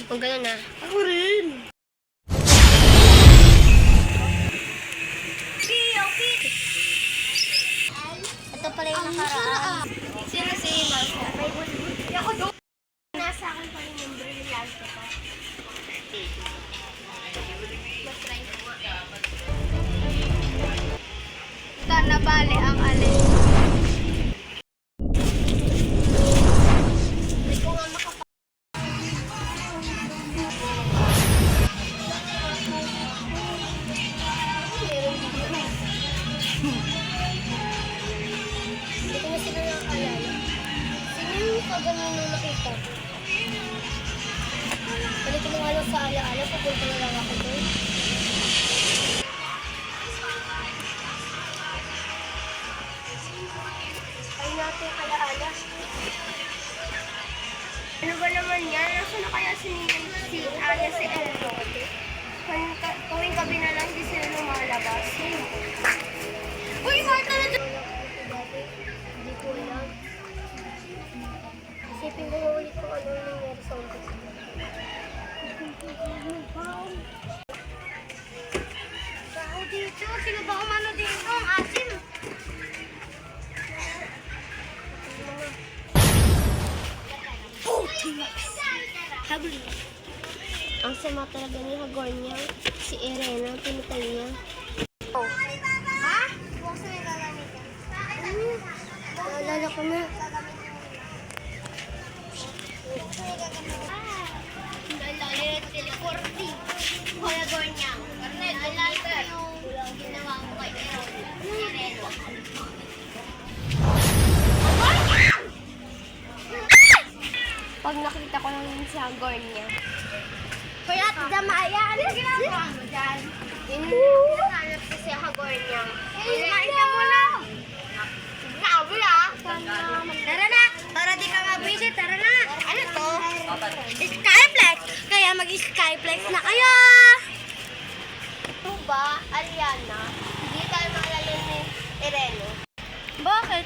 Kung gano'n na. Ako rin. Ito pala yung nakaraan. Sino si Marco? Ako doon. Nasa akin pa rin yung brillante ko. Matry ko nga. Ito nabali ang alin. Hindi ko nga makapag... Hindi ko na sila nakaalala. Sino yung kagamin nung nakita ko? Balik ko na nga lang sa alaala, papunta na lang ako doon. Ay natin alaala. Ano ba naman yan? Nasaan na kaya si Aya si Elrote? Tuwing gabi na lang di sila lumalabas. Uy, Marta na dyan! Hindi ko alam. Isipin ko ulit kung ano yung nangyari sa ulit. Tao dito? Sino ba umano dito? Ang asim! Habli. Ang sama talaga ni Hagornia, si Irena, pinatay niya. Oh. Ha? Huwag sa gagamit ka. Naalala ko na. Naalala yung teleporting. Kaya Hagornia. Naalala ko yung ginawa ko kay Irena. Pag nakita ko lang si Hagornia. Kaya Damaya, ano ginagawa mo dyan? Hinahanap ko si Hagornia. Kumain ka muna! Sabi ah! Tara na! Para di ka mabisi, tara na! Ano to? Skyplex! Kaya mag-Skyplex na kayo! Ito ba, Aliana? Hindi tayo maalala ni Irene. Bakit?